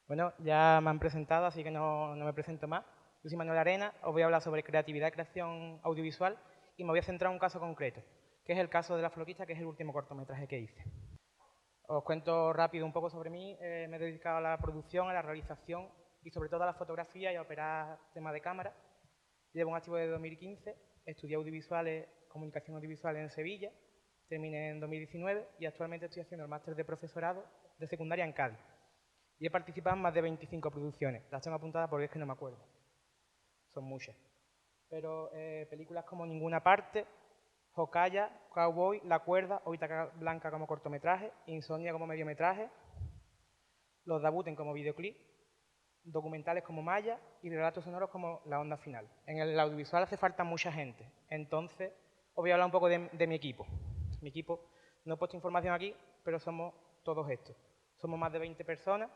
Bueno, ya me han presentado, así que no me presento más. Yo soy Manuel Arena, os voy a hablar sobre creatividad y creación audiovisual y me voy a centrar en un caso concreto, que es el caso de La Flautista, que es el último cortometraje que hice. Os cuento rápido un poco sobre mí. Me he dedicado a la producción, a la realización y sobre todo a la fotografía y a operar temas de cámara. Llevo un activo desde 2015, estudié audiovisuales, comunicación audiovisual en Sevilla, terminé en 2019 y actualmente estoy haciendo el máster de profesorado de secundaria en Cádiz. Y he participado en más de 25 producciones. Las tengo apuntadas porque es que no me acuerdo. Son muchas. Pero películas como Ninguna Parte, Jocaya, Cowboy, La Cuerda, Oita Blanca como cortometraje, Insomnia como mediometraje, Los Dabuten como videoclip, documentales como Maya y relatos sonoros como La Onda Final. En el audiovisual hace falta mucha gente. Entonces, os voy a hablar un poco de mi equipo. Mi equipo, no he puesto información aquí, pero somos todos estos. Somos más de 20 personas,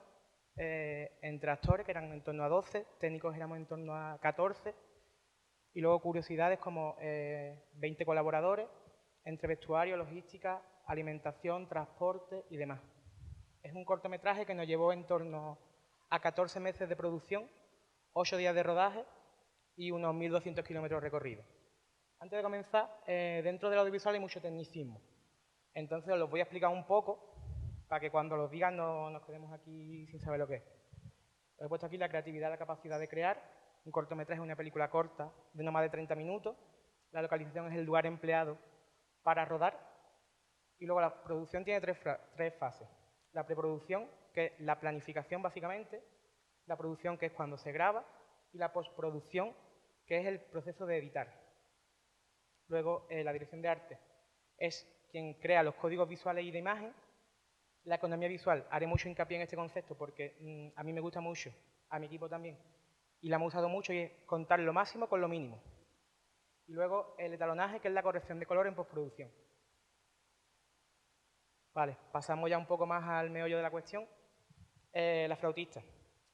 entre actores, que eran en torno a 12, técnicos éramos en torno a 14, y luego curiosidades como 20 colaboradores, entre vestuario, logística, alimentación, transporte y demás. Es un cortometraje que nos llevó en torno a 14 meses de producción, 8 días de rodaje y unos 1.200 kilómetros recorridos. Antes de comenzar, dentro del audiovisual hay mucho tecnicismo. Entonces os los voy a explicar un poco para que cuando los digan no nos quedemos aquí sin saber lo que es. Os he puesto aquí la creatividad, la capacidad de crear. Un cortometraje es una película corta de no más de 30 minutos. La localización es el lugar empleado para rodar. Y luego la producción tiene tres fases. La preproducción, que es la planificación básicamente. La producción, que es cuando se graba. Y la postproducción, que es el proceso de editar. Luego, la dirección de arte es quien crea los códigos visuales y de imagen. La economía visual, haré mucho hincapié en este concepto porque a mí me gusta mucho, a mi equipo también, y la hemos usado mucho y es contar lo máximo con lo mínimo. Y luego el etalonaje, que es la corrección de color en postproducción. Vale, pasamos ya un poco más al meollo de la cuestión. La Flautista.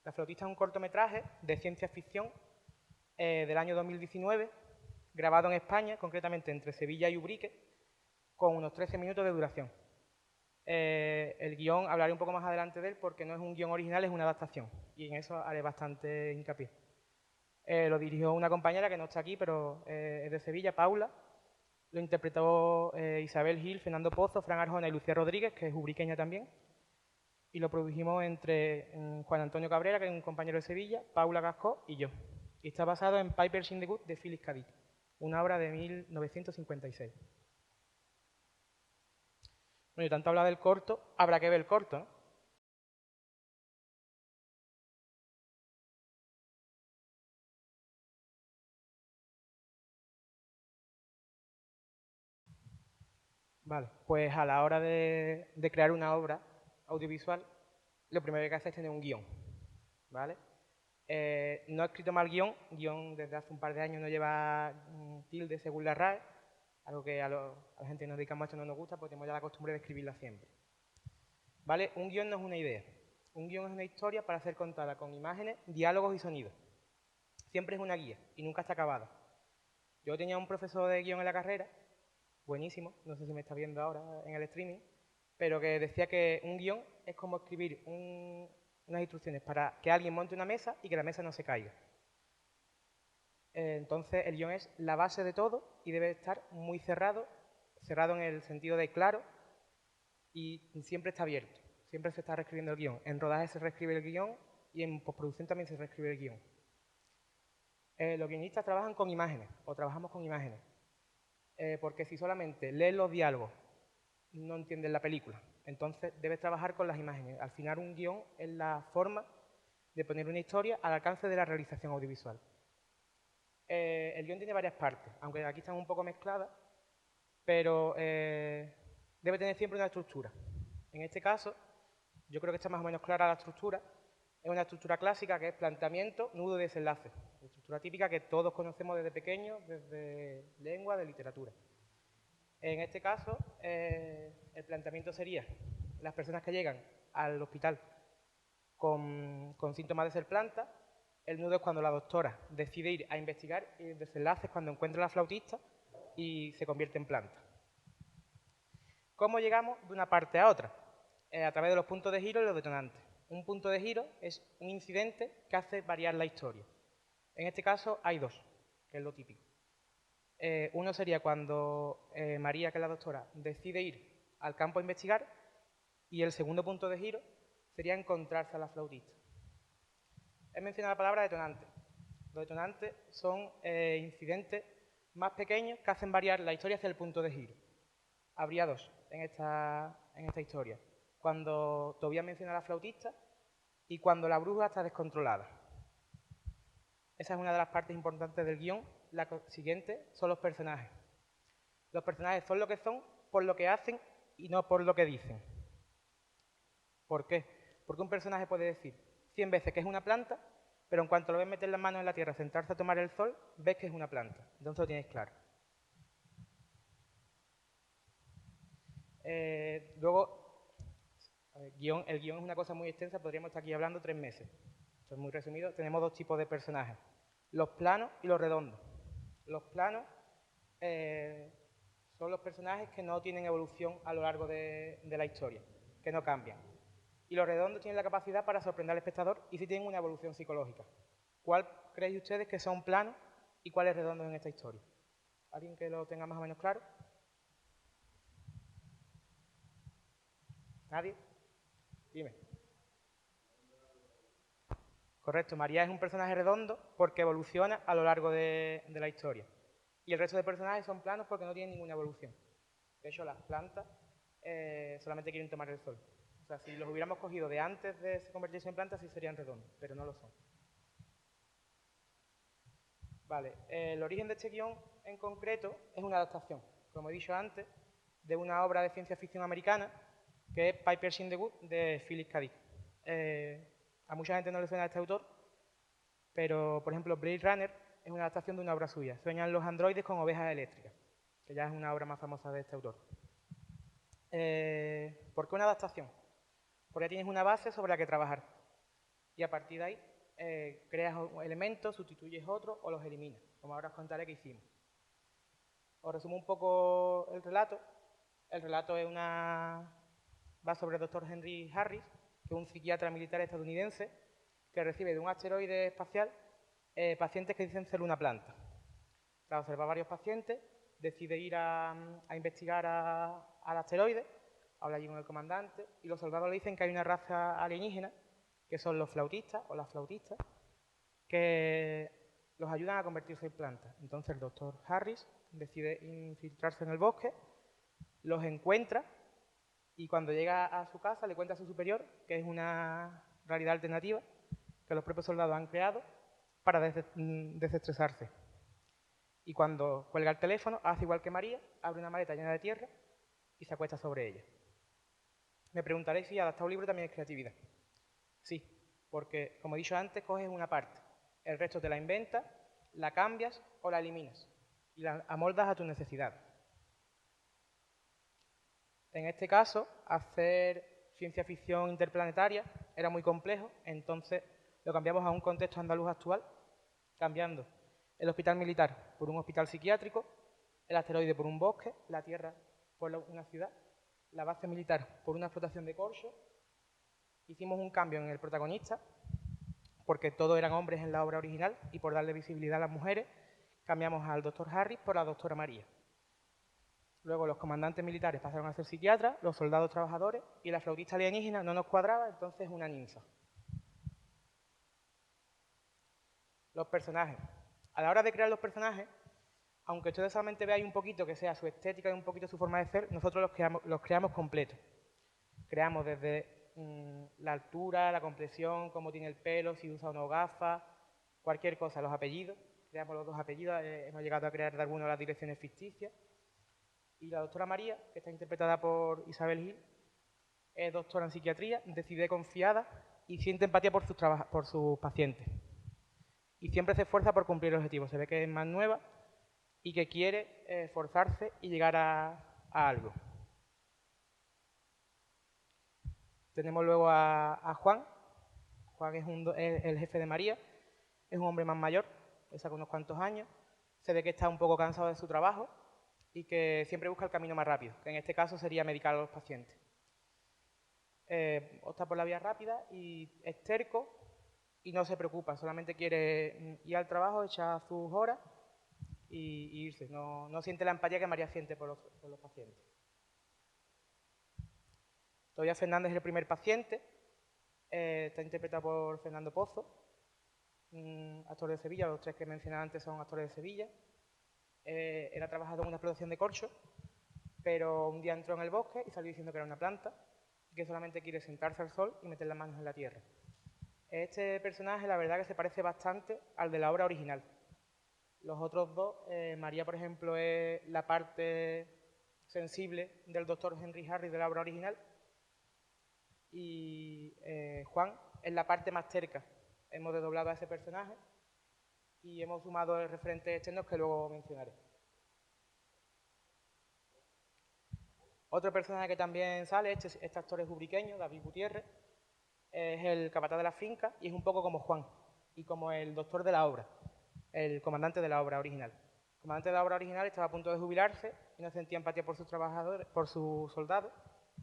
La Flautista es un cortometraje de ciencia ficción del año 2019, grabado en España, concretamente entre Sevilla y Ubrique, con unos 13 minutos de duración. El guión, hablaré un poco más adelante de él porque no es un guión original, es una adaptación. Y en eso haré bastante hincapié. Lo dirigió una compañera que no está aquí, pero es de Sevilla, Paula. Lo interpretó Isabel Gil, Fernando Pozo, Fran Arjona y Lucía Rodríguez, que es ubriqueña también. Y lo produjimos entre Juan Antonio Cabrera, que es un compañero de Sevilla, Paula Gascó y yo. Y está basado en Pipers in the Wood de Phyllis Cadiz, una obra de 1956. Bueno, y tanto habla del corto, habrá que ver el corto, ¿no? Vale, pues a la hora de crear una obra audiovisual, lo primero que hay que hacer es tener un guión, ¿vale? No he escrito mal guión desde hace un par de años no lleva tilde según la RAE, algo que a la gente que nos dedicamos a esto no nos gusta porque tenemos ya la costumbre de escribirla siempre. ¿Vale? Un guión no es una idea, un guión es una historia para ser contada con imágenes, diálogos y sonidos. Siempre es una guía y nunca está acabada. Yo tenía un profesor de guión en la carrera, buenísimo, no sé si me está viendo ahora en el streaming, pero que decía que un guión es como escribir unas instrucciones para que alguien monte una mesa y que la mesa no se caiga. Entonces el guión es la base de todo y debe estar muy cerrado, cerrado en el sentido de claro y siempre está abierto, siempre se está reescribiendo el guión. En rodaje se reescribe el guión y en postproducción también se reescribe el guión. Los guionistas trabajan con imágenes o trabajamos con imágenes, porque si solamente lees los diálogos no entiendes la película. Entonces debes trabajar con las imágenes. Al final un guión es la forma de poner una historia al alcance de la realización audiovisual. El guión tiene varias partes, aunque aquí están un poco mezcladas, pero debe tener siempre una estructura. En este caso, yo creo que está más o menos clara la estructura. Es una estructura clásica que es planteamiento, nudo y desenlace. Una estructura típica que todos conocemos desde pequeños, desde lengua, de literatura. En este caso, el planteamiento sería las personas que llegan al hospital con síntomas de ser planta. El nudo es cuando la doctora decide ir a investigar y el desenlace es cuando encuentra a la flautista y se convierte en planta. ¿Cómo llegamos de una parte a otra? A través de los puntos de giro y los detonantes. Un punto de giro es un incidente que hace variar la historia. En este caso hay dos, que es lo típico. Uno sería cuando María, que es la doctora, decide ir al campo a investigar, y el segundo punto de giro sería encontrarse a la flautista. He mencionado la palabra detonante. Los detonantes son incidentes más pequeños que hacen variar la historia hacia el punto de giro. Habría dos en esta historia. Cuando Tobías menciona a la flautista y cuando la bruja está descontrolada. Esa es una de las partes importantes del guión. La siguiente son los personajes. Los personajes son lo que son por lo que hacen y no por lo que dicen. ¿Por qué? Porque un personaje puede decir 100 veces que es una planta, pero en cuanto lo ves meter las manos en la tierra, sentarse a tomar el sol, ves que es una planta. Entonces lo tienes claro. Luego, el guión es una cosa muy extensa, podríamos estar aquí hablando 3 meses. Esto es muy resumido. Tenemos dos tipos de personajes, los planos y los redondos. Los planos son los personajes que no tienen evolución a lo largo de la historia, que no cambian. Y los redondos tienen la capacidad para sorprender al espectador y sí tienen una evolución psicológica. ¿Cuál creéis ustedes que son planos y cuáles redondos en esta historia? ¿Alguien que lo tenga más o menos claro? ¿Nadie? Dime. Correcto, María es un personaje redondo porque evoluciona a lo largo de la historia. Y el resto de personajes son planos porque no tienen ninguna evolución. De hecho, las plantas solamente quieren tomar el sol. O sea, si los hubiéramos cogido de antes de convertirse en plantas, sí serían redondos, pero no lo son. Vale, el origen de este guión en concreto es una adaptación, como he dicho antes, de una obra de ciencia ficción americana que es Piper's in the Wood, de Philip K. Dick. A mucha gente no le suena a este autor, pero, por ejemplo, Blade Runner es una adaptación de una obra suya. Sueñan los androides con ovejas eléctricas, que ya es una obra más famosa de este autor. ¿Por qué una adaptación? Porque tienes una base sobre la que trabajar. Y a partir de ahí creas elementos, sustituyes otros o los eliminas, como ahora os contaré qué hicimos. Os resumo un poco el relato. El relato va sobre el doctor Henry Harris, que es un psiquiatra militar estadounidense que recibe de un asteroide espacial pacientes que dicen ser una planta. Tras observar varios pacientes, decide ir a investigar al asteroide, habla allí con el comandante, y los soldados le dicen que hay una raza alienígena, que son los flautistas o las flautistas, que los ayudan a convertirse en plantas. Entonces el doctor Harris decide infiltrarse en el bosque, los encuentra y cuando llega a su casa le cuenta a su superior que es una realidad alternativa que los propios soldados han creado para desestresarse. Y cuando cuelga el teléfono, hace igual que María, abre una maleta llena de tierra y se acuesta sobre ella. Me preguntaréis si adaptar un libro también es creatividad. Sí, porque, como he dicho antes, coges una parte, el resto te la inventas, la cambias o la eliminas y la amoldas a tu necesidad. En este caso, hacer ciencia ficción interplanetaria era muy complejo, entonces lo cambiamos a un contexto andaluz actual, cambiando el hospital militar por un hospital psiquiátrico, el asteroide por un bosque, la Tierra por una ciudad, la base militar por una explotación de corcho. Hicimos un cambio en el protagonista, porque todos eran hombres en la obra original, y por darle visibilidad a las mujeres, cambiamos al doctor Harris por la doctora María. Luego los comandantes militares pasaron a ser psiquiatras, los soldados trabajadores, y la flautista alienígena no nos cuadraba, entonces una ninfa. Los personajes. A la hora de crear los personajes, aunque ustedes solamente veáis un poquito que sea su estética y un poquito su forma de ser, nosotros los creamos completos. Creamos desde la altura, la complexión, cómo tiene el pelo, si usa o no gafas, cualquier cosa, los apellidos. Creamos los dos apellidos, hemos llegado a crear de alguna de las direcciones ficticias. Y la doctora María, que está interpretada por Isabel Gil, es doctora en psiquiatría, decide confiada y siente empatía por sus pacientes. Y siempre se esfuerza por cumplir el objetivo. Se ve que es más nueva y que quiere esforzarse y llegar a algo. Tenemos luego a Juan. Juan es el jefe de María. Es un hombre más mayor, le saca unos cuantos años. Se ve que está un poco cansado de su trabajo y que siempre busca el camino más rápido, que en este caso sería medicar a los pacientes. opta por la vía rápida y es terco y no se preocupa, solamente quiere ir al trabajo, echar sus horas y irse. No siente la empatía que María siente por los pacientes. Todavía Fernández es el primer paciente, está interpretado por Fernando Pozo, actor de Sevilla, los tres que mencioné antes son actores de Sevilla. Él ha trabajado en una explotación de corcho, pero un día entró en el bosque y salió diciendo que era una planta y que solamente quiere sentarse al sol y meter las manos en la tierra. Este personaje, la verdad, que se parece bastante al de la obra original. Los otros dos, María, por ejemplo, es la parte sensible del doctor Henry Harris de la obra original y Juan es la parte más terca. Hemos desdoblado a ese personaje y hemos sumado referentes externos que luego mencionaré. Otro personaje que también sale, este actor es ubriqueño, David Gutiérrez, es el capataz de la finca y es un poco como Juan y como el doctor de la obra, el comandante de la obra original. El comandante de la obra original estaba a punto de jubilarse y no sentía empatía por sus trabajadores, por sus soldados,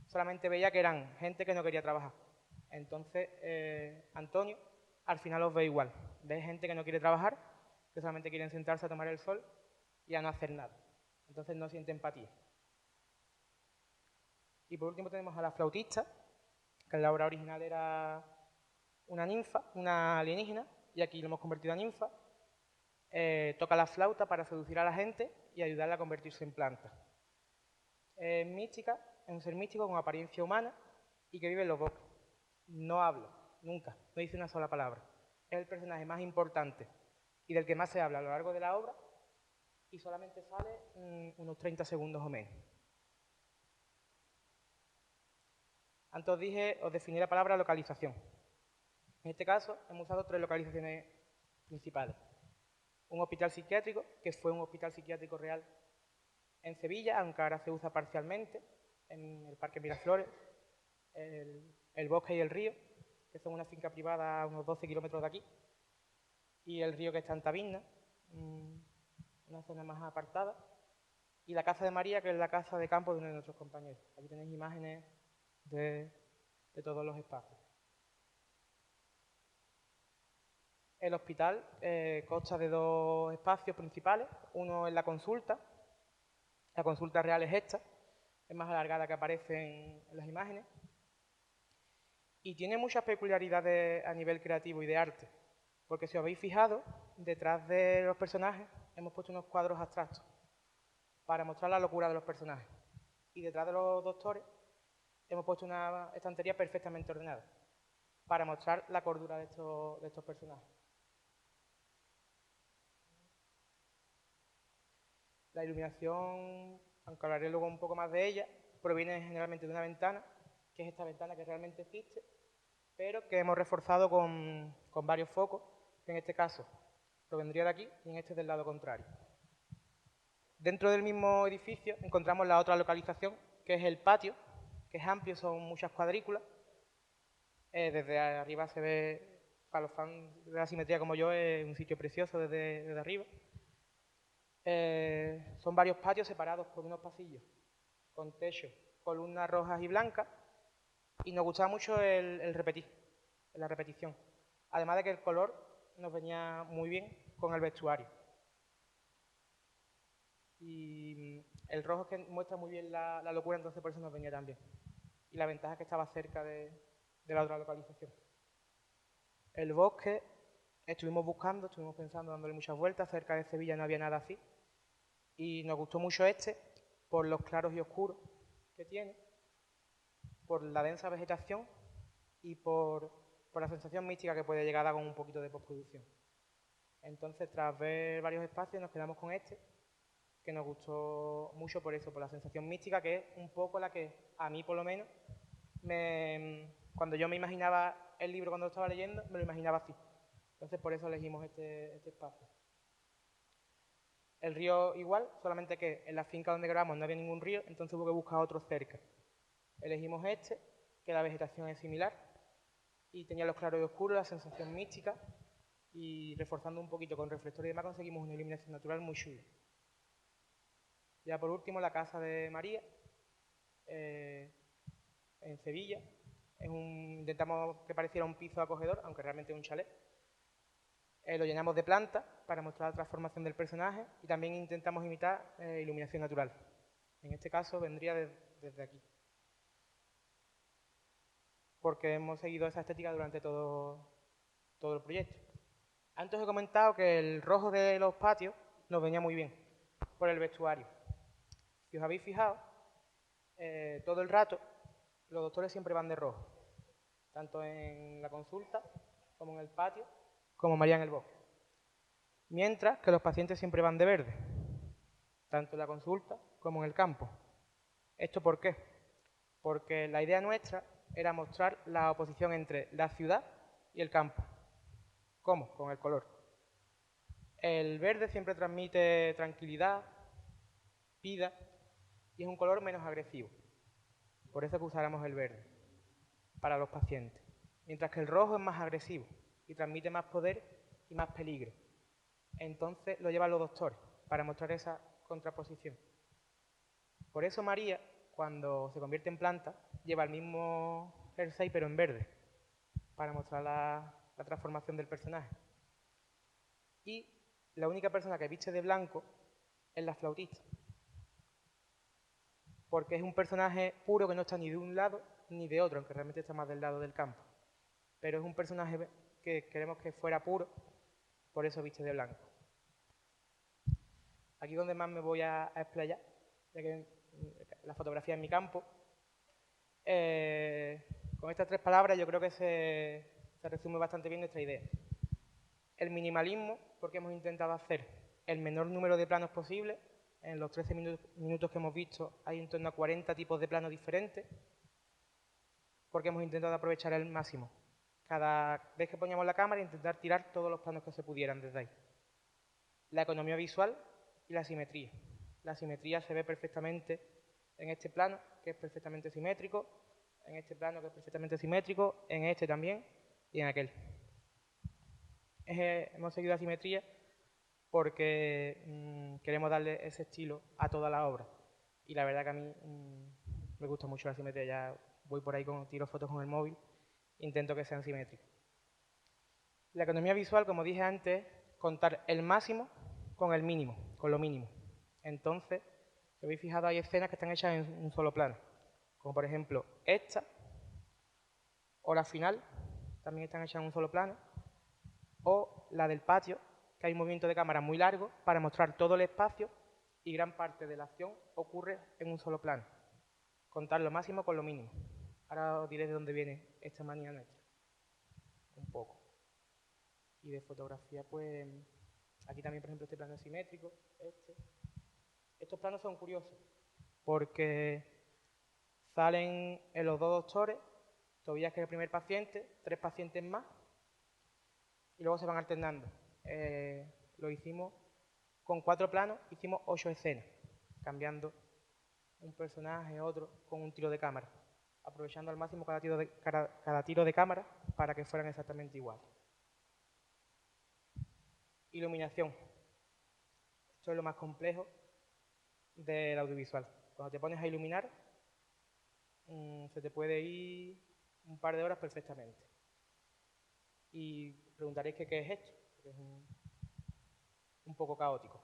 solamente veía que eran gente que no quería trabajar. Entonces, Antonio al final los ve igual, ve gente que no quiere trabajar, que solamente quieren sentarse a tomar el sol y a no hacer nada. Entonces no siente empatía. Y por último tenemos a la flautista, que en la obra original era una ninfa, una alienígena, y aquí lo hemos convertido en ninfa. Toca la flauta para seducir a la gente y ayudarla a convertirse en planta. Es mística, es un ser místico con apariencia humana y que vive en los bosques. No habla, nunca, no dice una sola palabra. Es el personaje más importante y del que más se habla a lo largo de la obra y solamente sale unos 30 segundos o menos. Antes os definí la palabra localización. En este caso hemos usado tres localizaciones principales. Un hospital psiquiátrico, que fue un hospital psiquiátrico real en Sevilla, aunque ahora se usa parcialmente, en el Parque Miraflores, el Bosque y el Río, que son una finca privada a unos 12 kilómetros de aquí, y el río que está en Taberna, una zona más apartada, y la Casa de María, que es la casa de campo de uno de nuestros compañeros. Aquí tenéis imágenes de todos los espacios. El hospital consta de dos espacios principales. Uno es la consulta real es esta, es más alargada que aparece en las imágenes, y tiene muchas peculiaridades a nivel creativo y de arte, porque si os habéis fijado, detrás de los personajes hemos puesto unos cuadros abstractos para mostrar la locura de los personajes, y detrás de los doctores hemos puesto una estantería perfectamente ordenada para mostrar la cordura de estos personajes. La iluminación, aunque hablaré luego un poco más de ella, proviene generalmente de una ventana, que es esta ventana que realmente existe, pero que hemos reforzado con varios focos, que en este caso provendría de aquí y en este del lado contrario. Dentro del mismo edificio encontramos la otra localización, que es el patio, que es amplio, son muchas cuadrículas. Desde arriba se ve, para los fans de la simetría como yo, es un sitio precioso desde arriba. Son varios patios separados por unos pasillos con techo, columnas rojas y blancas, y nos gustaba mucho el repetir, la repetición. Además de que el color nos venía muy bien con el vestuario. Y el rojo es que muestra muy bien la locura, entonces por eso nos venía tan bien. Y la ventaja es que estaba cerca de la otra localización. El bosque, estuvimos buscando, estuvimos pensando, dándole muchas vueltas, cerca de Sevilla no había nada así. Y nos gustó mucho este, por los claros y oscuros que tiene, por la densa vegetación y por la sensación mística que puede llegar a dar con un poquito de postproducción. Entonces, tras ver varios espacios, nos quedamos con este, que nos gustó mucho por eso, por la sensación mística, que es un poco la que, a mí por lo menos, cuando yo me imaginaba el libro cuando lo estaba leyendo, me lo imaginaba así. Entonces, por eso elegimos este espacio. El río igual, solamente que en la finca donde grabamos no había ningún río, entonces hubo que buscar otro cerca. Elegimos este, que la vegetación es similar, y tenía los claros y oscuros, la sensación mística, y reforzando un poquito con reflector y demás conseguimos una iluminación natural muy chula. Ya por último, la casa de María, en Sevilla, Intentamos que pareciera un piso acogedor, aunque realmente es un chalet. Lo llenamos de plantas para mostrar la transformación del personaje y también intentamos imitar iluminación natural. En este caso vendría desde aquí, porque hemos seguido esa estética durante todo el proyecto. Antes he comentado que el rojo de los patios nos venía muy bien por el vestuario. Si os habéis fijado, todo el rato los doctores siempre van de rojo, tanto en la consulta como en el patio, como María en el bosque. Mientras que los pacientes siempre van de verde, tanto en la consulta como en el campo. ¿Esto por qué? Porque la idea nuestra era mostrar la oposición entre la ciudad y el campo. ¿Cómo? Con el color. El verde siempre transmite tranquilidad, vida, y es un color menos agresivo. Por eso que usáramos el verde para los pacientes. Mientras que el rojo es más agresivo y transmite más poder y más peligro. Entonces lo llevan los doctores para mostrar esa contraposición. Por eso María, cuando se convierte en planta, lleva el mismo jersey pero en verde, para mostrar la transformación del personaje. Y la única persona que viste de blanco es la flautista, porque es un personaje puro que no está ni de un lado ni de otro, aunque realmente está más del lado del campo. Pero es un personaje que queremos que fuera puro, por eso viste de blanco. Aquí es donde más me voy a explayar, ya que la fotografía es mi campo. Con estas 3 palabras yo creo que se resume bastante bien nuestra idea. El minimalismo, porque hemos intentado hacer el menor número de planos posible. En los 13 minutos que hemos visto hay en torno a 40 tipos de planos diferentes, porque hemos intentado aprovechar al máximo. Cada vez que poníamos la cámara, intentar tirar todos los planos que se pudieran desde ahí. La economía visual y la simetría. La simetría se ve perfectamente en este plano, que es perfectamente simétrico, en este plano, que es perfectamente simétrico, en este también y en aquel. Hemos seguido la simetría porque queremos darle ese estilo a toda la obra. Y la verdad que a mí me gusta mucho la simetría. Ya voy por ahí, tiro fotos con el móvil, intento que sean simétricas. La economía visual, como dije antes, contar el máximo con el mínimo, con lo mínimo. Entonces, si habéis fijado, hay escenas que están hechas en un solo plano, como por ejemplo esta, o la final, también están hechas en un solo plano, o la del patio, que hay un movimiento de cámara muy largo para mostrar todo el espacio y gran parte de la acción ocurre en un solo plano. Contar lo máximo con lo mínimo. Ahora os diré de dónde viene esta manía nuestra. Un poco. Y de fotografía, pues, aquí también, por ejemplo, este plano es simétrico, este. Estos planos son curiosos, porque salen en los 2 doctores, Tobías, que es el primer paciente, 3 pacientes más, y luego se van alternando. Lo hicimos con 4 planos, hicimos 8 escenas, cambiando un personaje, otro, con un tiro de cámara, aprovechando al máximo cada tiro de cámara para que fueran exactamente iguales. Iluminación. Esto es lo más complejo del audiovisual. Cuando te pones a iluminar, se te puede ir un par de horas perfectamente. Y preguntaréis que qué es esto, porque es un poco caótico.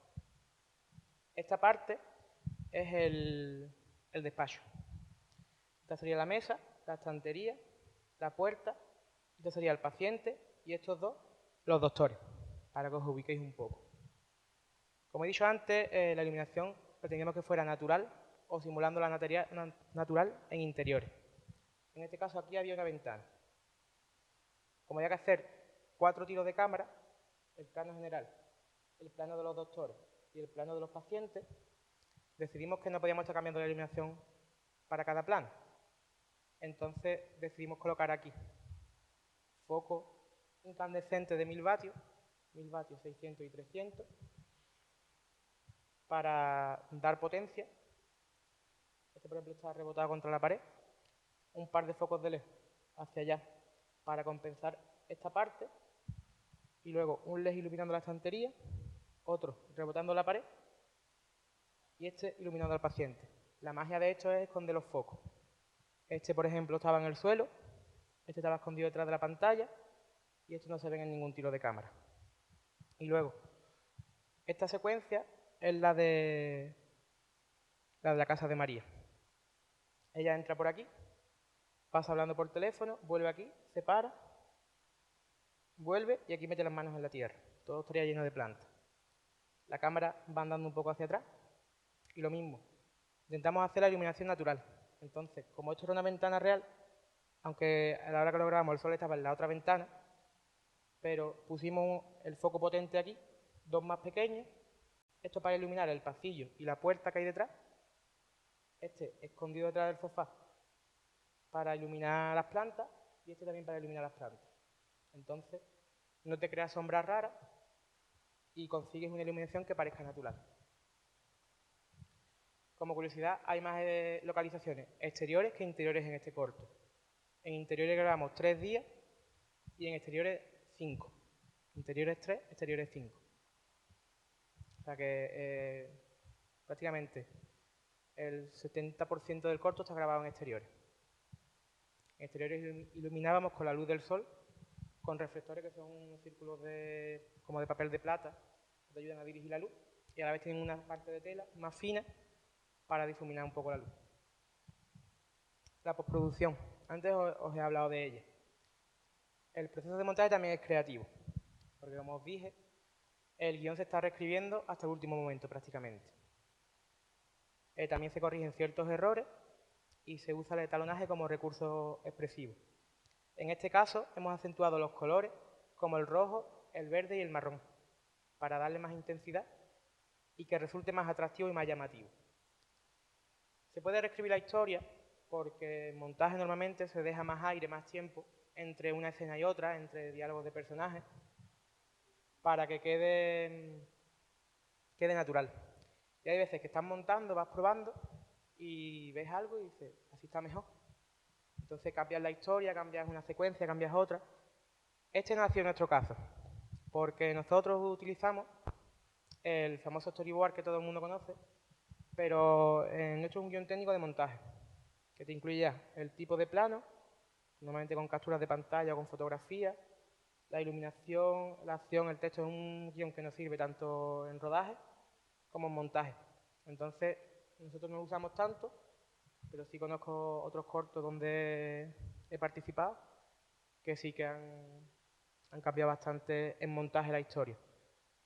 Esta parte es el despacho. Esta sería la mesa, la estantería, la puerta, este sería el paciente y estos dos, los doctores, para que os ubiquéis un poco. Como he dicho antes, la iluminación pretendíamos que fuera natural o simulando la natural en interiores. En este caso aquí había una ventana. Como había que hacer 4 tiros de cámara, el plano general, el plano de los doctores y el plano de los pacientes, decidimos que no podíamos estar cambiando la iluminación para cada plano. Entonces decidimos colocar aquí foco incandescente de 1000 vatios, 600 y 300, para dar potencia. Este, por ejemplo, está rebotado contra la pared. Un par de focos de LED hacia allá para compensar esta parte. Y luego un LED iluminando la estantería, otro rebotando la pared y este iluminando al paciente. La magia de esto es esconder los focos. Este, por ejemplo, estaba en el suelo Este estaba escondido detrás de la pantalla y estos no se ven en ningún tiro de cámara. Y luego, esta secuencia es la de la casa de María. Ella entra por aquí, pasa hablando por teléfono, vuelve aquí, se para, vuelve y aquí mete las manos en la tierra. Todo estaría lleno de plantas. La cámara va andando un poco hacia atrás y lo mismo. Intentamos hacer la iluminación natural. Entonces, como esto era una ventana real, aunque a la hora que lo grabamos el sol estaba en la otra ventana, pero pusimos el foco potente aquí, dos más pequeños, esto para iluminar el pasillo y la puerta que hay detrás, este escondido detrás del sofá para iluminar las plantas y este también para iluminar las plantas. Entonces, no te creas sombras raras y consigues una iluminación que parezca natural. Como curiosidad, hay más localizaciones exteriores que interiores en este corto. En interiores grabamos 3 días y en exteriores 5. Interiores 3, exteriores 5. O sea que prácticamente el 70% del corto está grabado en exteriores. En exteriores iluminábamos con la luz del sol, con reflectores que son unos círculos como de papel de plata, que te ayudan a dirigir la luz, y a la vez tienen una parte de tela más fina para difuminar un poco la luz. La postproducción. Antes os he hablado de ella. El proceso de montaje también es creativo, porque como os dije, el guión se está reescribiendo hasta el último momento prácticamente. También se corrigen ciertos errores y se usa el etalonaje como recurso expresivo. En este caso hemos acentuado los colores como el rojo, el verde y el marrón para darle más intensidad y que resulte más atractivo y más llamativo. Se puede reescribir la historia porque en montaje normalmente se deja más aire, más tiempo entre una escena y otra, entre diálogos de personajes, para que quede natural. Y hay veces que estás montando, vas probando y ves algo y dices, así está mejor. Entonces cambias la historia, cambias una secuencia, cambias otra. Este no ha sido nuestro caso, porque nosotros utilizamos el famoso storyboard que todo el mundo conoce, pero nuestro es un guión técnico de montaje, que te incluye ya el tipo de plano, normalmente con capturas de pantalla o con fotografía, la iluminación, la acción, el texto. Es un guión que nos sirve tanto en rodaje como en montaje. Entonces, nosotros no lo usamos tanto, pero sí conozco otros cortos donde he participado que sí que han cambiado bastante en montaje la historia,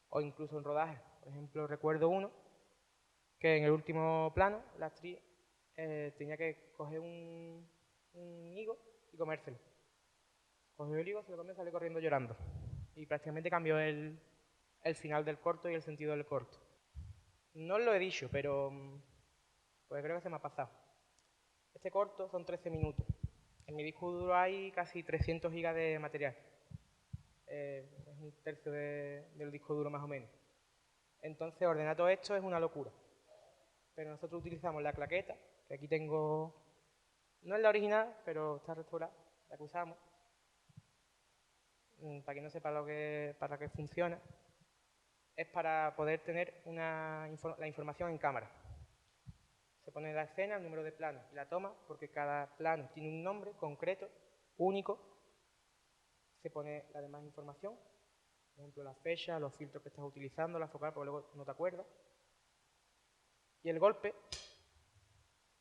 o incluso en rodaje. Por ejemplo, recuerdo uno que en el último plano la actriz tenía que coger un higo y comérselo. Cogió el higo, se lo comió y salió corriendo llorando. Y prácticamente cambió el final del corto y el sentido del corto. No os lo he dicho, pero pues creo que se me ha pasado. Este corto son 13 minutos. En mi disco duro hay casi 300 gigas de material. Es un tercio del disco duro más o menos. Entonces, ordenar todo esto es una locura. Pero nosotros utilizamos la claqueta, que aquí tengo, no es la original, pero está restaurada, la que usamos, para quien no sepa para qué funciona, es para poder tener la información en cámara. Se pone la escena, el número de planos y la toma, porque cada plano tiene un nombre concreto, único. Se pone la demás información, por ejemplo, la fecha, los filtros que estás utilizando, la focal, porque luego no te acuerdas. Y el golpe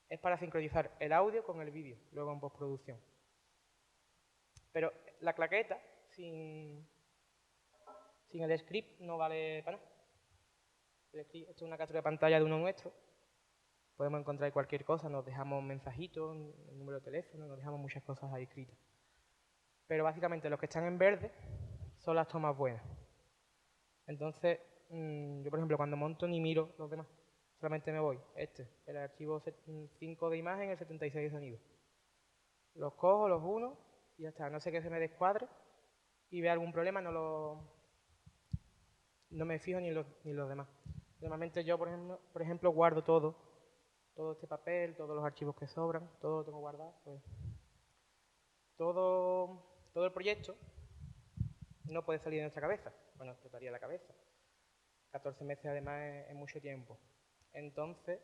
es para sincronizar el audio con el vídeo, luego en postproducción. Pero la claqueta, sin el script, no vale para nada. El script, esto es una captura de pantalla de uno nuestro. Podemos encontrar cualquier cosa, nos dejamos mensajitos, el número de teléfono, nos dejamos muchas cosas ahí escritas. Pero básicamente los que están en verde son las tomas buenas. Entonces, yo por ejemplo cuando monto ni miro los demás, solamente me voy. El archivo 5 de imagen, el 76 de sonido. Los cojo, los uno y ya está. No sé que se me descuadre y vea algún problema, no me fijo ni en los demás. Normalmente yo, por ejemplo, guardo todo este papel, todos los archivos que sobran, todo lo tengo guardado. Pues. Todo el proyecto no puede salir de nuestra cabeza. Bueno, explotaría la cabeza. 14 meses además es mucho tiempo. Entonces,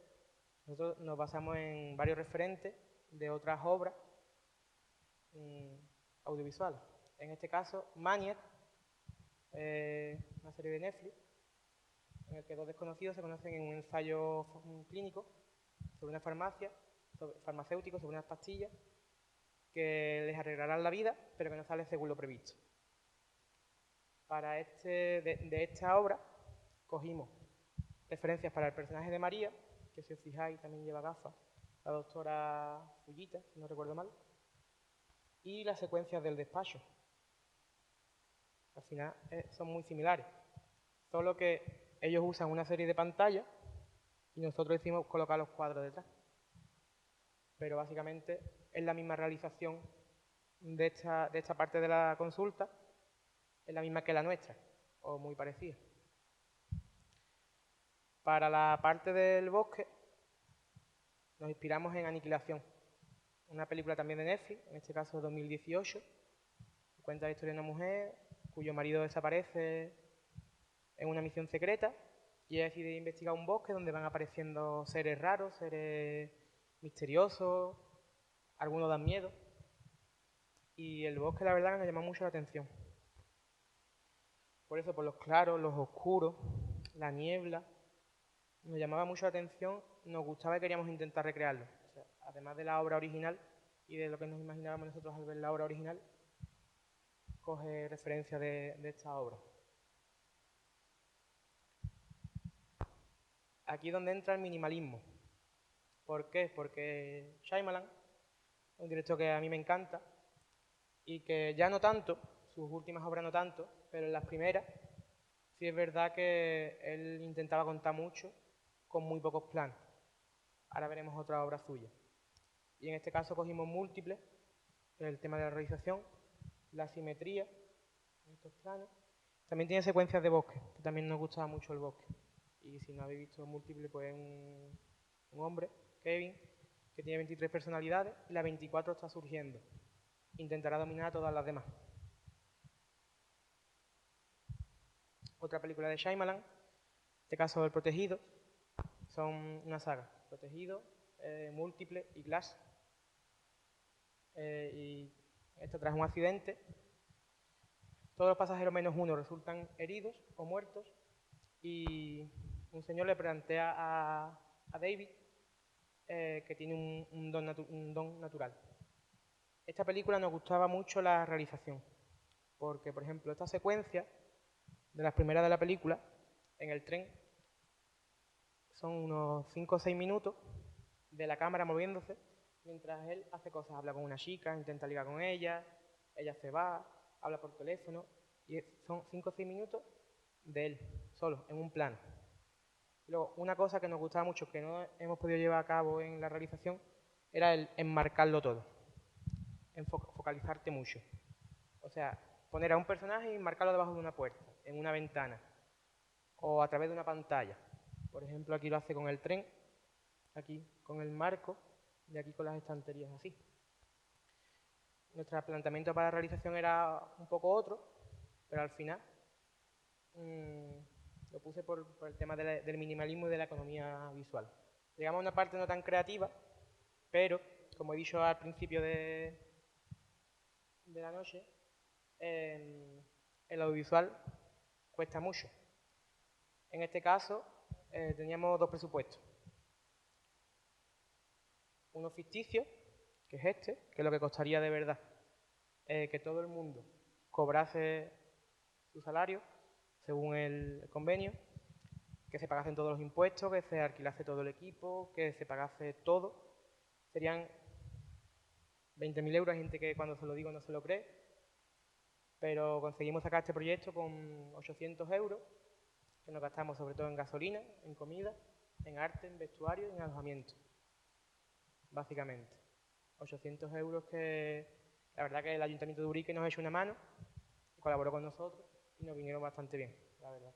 nosotros nos basamos en varios referentes de otras obras audiovisuales. En este caso, Maniac, una serie de Netflix, en el que dos desconocidos se conocen en un ensayo clínico sobre una farmacéutico, sobre unas pastillas que les arreglarán la vida, pero que no sale según lo previsto. Para de esta obra cogimos referencias para el personaje de María, que si os fijáis también lleva gafas, la doctora Fullita, si no recuerdo mal, y las secuencias del despacho. Al final son muy similares, solo que ellos usan una serie de pantallas y nosotros decimos colocar los cuadros detrás. Pero básicamente es la misma realización de esta parte de la consulta, es la misma que la nuestra, o muy parecida. Para la parte del bosque nos inspiramos en Aniquilación, una película también de Netflix, en este caso 2018, que cuenta la historia de una mujer cuyo marido desaparece en una misión secreta y ella decide investigar un bosque donde van apareciendo seres raros, seres misteriosos, algunos dan miedo. Y el bosque, la verdad, nos llama mucho la atención. Por eso, por los claros, los oscuros, la niebla, nos llamaba mucho la atención, nos gustaba y queríamos intentar recrearlo. O sea, además de la obra original y de lo que nos imaginábamos nosotros al ver la obra original, coge referencia de esta obra. Aquí es donde entra el minimalismo. ¿Por qué? Porque Shyamalan es un director que a mí me encanta y que ya no tanto, sus últimas obras no tanto, pero en las primeras sí es verdad que él intentaba contar mucho con muy pocos planos. Ahora veremos otra obra suya. Y en este caso cogimos múltiples, el tema de la realización, la simetría en estos planos. También tiene secuencias de bosque, que también nos gustaba mucho el bosque. Y si no habéis visto múltiples, pues un hombre, Kevin, que tiene 23 personalidades y la 24 está surgiendo. Intentará dominar a todas las demás. Otra película de Shyamalan, en este caso El Protegido, son una saga, Protegido, Múltiple y Glass. Y esto tras un accidente, todos los pasajeros menos uno resultan heridos o muertos y un señor le plantea a David que tiene un don natural. Esta película nos gustaba mucho la realización, porque, por ejemplo, esta secuencia de las primeras de la película, en el tren, son unos 5 o 6 minutos de la cámara moviéndose, mientras él hace cosas, habla con una chica, intenta ligar con ella se va, habla por teléfono, y son 5 o 6 minutos de él, solo, en un plano. Luego, una cosa que nos gustaba mucho, que no hemos podido llevar a cabo en la realización, era el enmarcarlo todo, focalizarte mucho. O sea, poner a un personaje y marcarlo debajo de una puerta, en una ventana, o a través de una pantalla. Por ejemplo, aquí lo hace con el tren, aquí con el marco, y aquí con las estanterías así. Nuestro planteamiento para la realización era un poco otro, pero al final lo puse por el tema del minimalismo y de la economía visual. Llegamos a una parte no tan creativa, pero, como he dicho al principio de la noche, el audiovisual cuesta mucho. En este caso, teníamos dos presupuestos. Uno ficticio, que es este, que es lo que costaría de verdad que todo el mundo cobrase su salario según el convenio, que se pagasen todos los impuestos, que se alquilase todo el equipo, que se pagase todo. Serían 20.000 euros, hay gente que cuando se lo digo no se lo cree, pero conseguimos sacar este proyecto con 800 euros, que nos gastamos sobre todo en gasolina, en comida, en arte, en vestuario y en alojamiento, básicamente. 800 euros que la verdad que el Ayuntamiento de Urique nos ha hecho una mano, colaboró con nosotros y nos vinieron bastante bien, la verdad.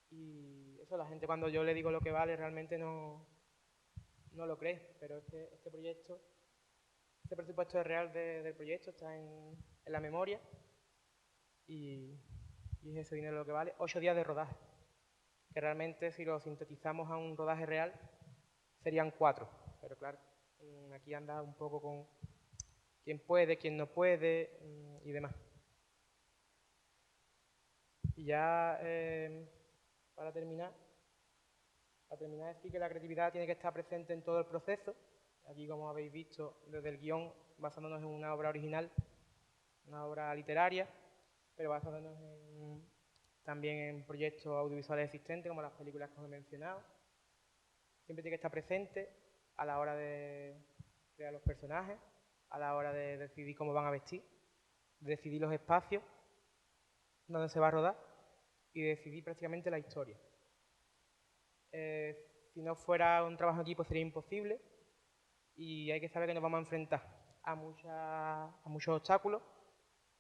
Y eso, la gente cuando yo le digo lo que vale realmente no lo cree, pero es que este proyecto, este presupuesto es real del proyecto, está en la memoria y es ese dinero lo que vale. 8 días de rodaje, que realmente si lo sintetizamos a un rodaje real serían 4, pero claro, aquí anda un poco con quién puede, quién no puede y demás. Y ya para terminar decir que la creatividad tiene que estar presente en todo el proceso. Aquí, como habéis visto, desde el guión, basándonos en una obra original, una obra literaria, pero basándonos también en proyectos audiovisuales existentes, como las películas que os he mencionado. Siempre tiene que estar presente a la hora de crear los personajes, a la hora de decidir cómo van a vestir, de decidir los espacios donde se va a rodar y de decidir prácticamente la historia. Si no fuera un trabajo en equipo sería imposible y hay que saber que nos vamos a enfrentar a muchos obstáculos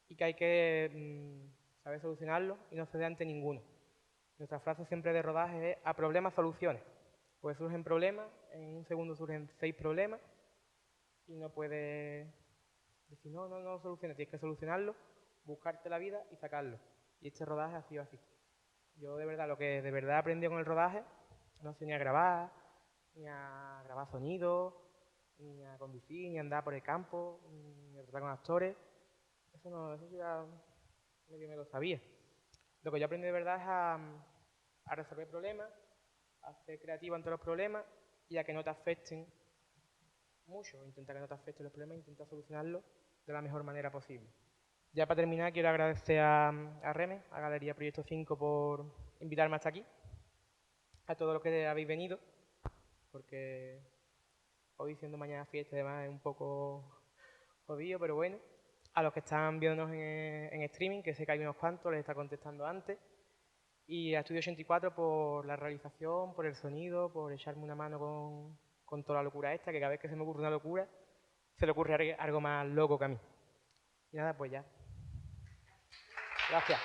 y que hay que saber solucionarlos y no ceder ante ninguno. Nuestra frase siempre de rodaje es: a problemas, soluciones. Pues surgen problemas, en un segundo surgen 6 problemas y no puedes decir no soluciones, tienes que solucionarlo, buscarte la vida y sacarlo. Y este rodaje ha sido así. Yo de verdad, lo que de verdad aprendí con el rodaje, no sé ni a grabar sonido, ni a conducir, ni a andar por el campo, ni a tratar con actores. Eso ya medio me lo sabía. Lo que yo aprendí de verdad es a resolver problemas, a ser creativo ante los problemas y a que no te afecten mucho. Intentar que no te afecten los problemas e intentar solucionarlos de la mejor manera posible. Ya para terminar, quiero agradecer a Reme, a Galería Proyecto 5, por invitarme hasta aquí, a todos los que habéis venido, porque hoy, siendo mañana fiesta y demás, es un poco jodido, pero bueno. A los que están viéndonos en streaming, que sé que hay unos cuantos, les está contestando antes. Y a Estudio 84 por la realización, por el sonido, por echarme una mano con toda la locura esta, que cada vez que se me ocurre una locura, se le ocurre algo más loco que a mí. Y nada, pues ya. Gracias.